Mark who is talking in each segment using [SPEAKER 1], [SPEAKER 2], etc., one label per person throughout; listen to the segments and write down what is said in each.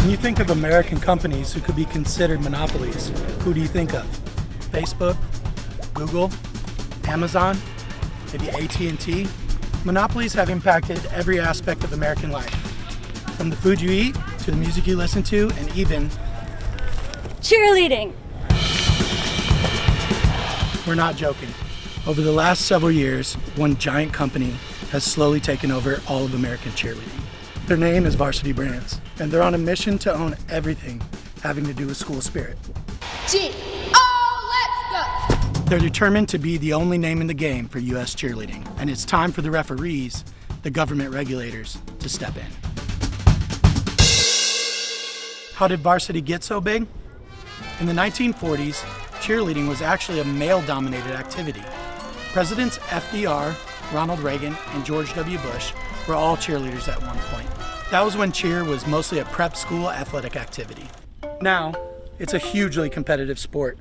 [SPEAKER 1] When you think of American companies who could be considered monopolies, who do you think of? Facebook, Google, Amazon, maybe AT&T? Monopolies have impacted every aspect of American life, from the food you eat to the music you listen to, and even
[SPEAKER 2] cheerleading.
[SPEAKER 1] We're not joking. Over the last several years, one giant company has slowly taken over all of American cheerleading. Their name is Varsity Brands, and they're on a mission to own everything having to do with school spirit.
[SPEAKER 3] Let's go!
[SPEAKER 1] They're determined to be the only name in the game for U.S. cheerleading, and it's time for the referees, the government regulators, to step in. How did varsity get so big? In the 1940s, cheerleading was actually a male-dominated activity. Presidents FDR, Ronald Reagan, and George W. Bush were all cheerleaders at one point. That was when cheer was mostly a prep school athletic activity. Now, it's a hugely competitive sport,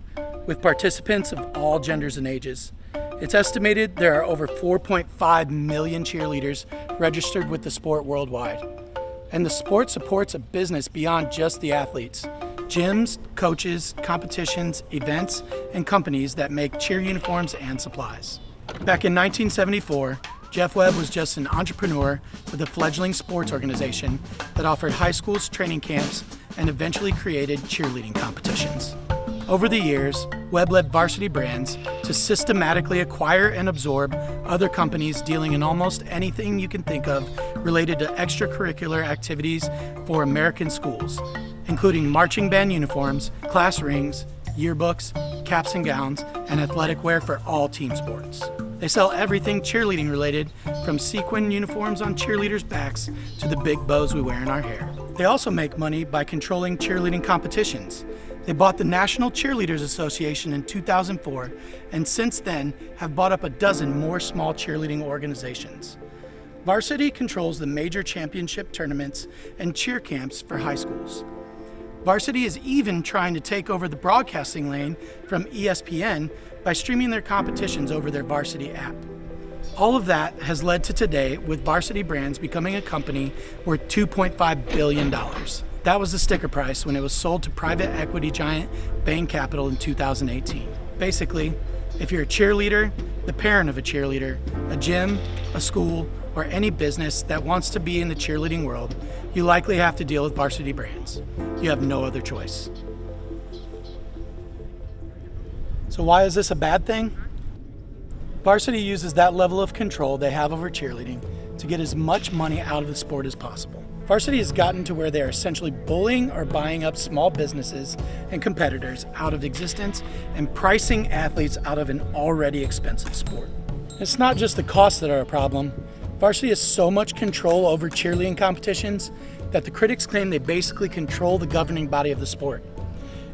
[SPEAKER 1] with participants of all genders and ages. It's estimated there are over 4.5 million cheerleaders registered with the sport worldwide. And the sport supports a business beyond just the athletes. Gyms, coaches, competitions, events, and companies that make cheer uniforms and supplies. Back in 1974, Jeff Webb was just an entrepreneur with a fledgling sports organization that offered high schools training camps and eventually created cheerleading competitions. Over the years, Webb led Varsity Brands to systematically acquire and absorb other companies dealing in almost anything you can think of related to extracurricular activities for American schools, including marching band uniforms, class rings, yearbooks, caps and gowns, and athletic wear for all team sports. They sell everything cheerleading related, from sequin uniforms on cheerleaders' backs to the big bows we wear in our hair. They also make money by controlling cheerleading competitions. They bought the National Cheerleaders Association in 2004, and since then have bought up a dozen more small cheerleading organizations. Varsity controls the major championship tournaments and cheer camps for high schools. Varsity is even trying to take over the broadcasting lane from ESPN by streaming their competitions over their Varsity app. All of that has led to today, with Varsity Brands becoming a company worth $2.5 billion. That was the sticker price when it was sold to private equity giant Bain Capital in 2018. Basically, if you're a cheerleader, the parent of a cheerleader, a gym, a school, or any business that wants to be in the cheerleading world, you likely have to deal with Varsity Brands. You have no other choice. So why is this a bad thing? Varsity uses that level of control they have over cheerleading to get as much money out of the sport as possible. Varsity has gotten to where they are essentially bullying or buying up small businesses and competitors out of existence and pricing athletes out of an already expensive sport. It's not just the costs that are a problem. Varsity has so much control over cheerleading competitions that the critics claim they basically control the governing body of the sport.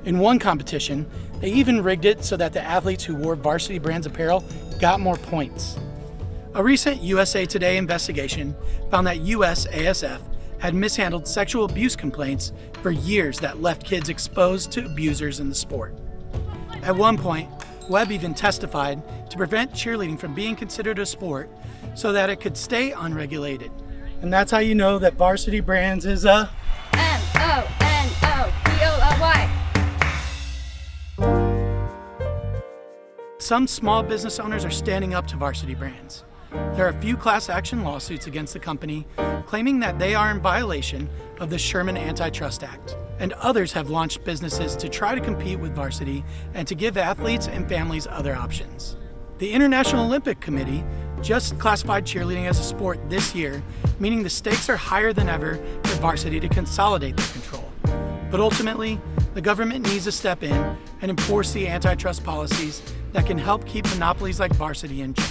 [SPEAKER 1] In one competition, they even rigged it so that the athletes who wore Varsity Brands apparel got more points. A recent USA Today investigation found that USASF had mishandled sexual abuse complaints for years that left kids exposed to abusers in the sport. At one point, Webb even testified to prevent cheerleading from being considered a sport so that it could stay unregulated. And that's how you know that Varsity Brands is a
[SPEAKER 2] M-O-N-O-P-O-L-Y.
[SPEAKER 1] Some small business owners are standing up to Varsity Brands. There are a few class action lawsuits against the company claiming that they are in violation of the Sherman Antitrust Act. And others have launched businesses to try to compete with Varsity and to give athletes and families other options. The International Olympic Committee just classified cheerleading as a sport this year, meaning the stakes are higher than ever for Varsity to consolidate their control. But ultimately, the government needs to step in and enforce the antitrust policies that can help keep monopolies like Varsity in check.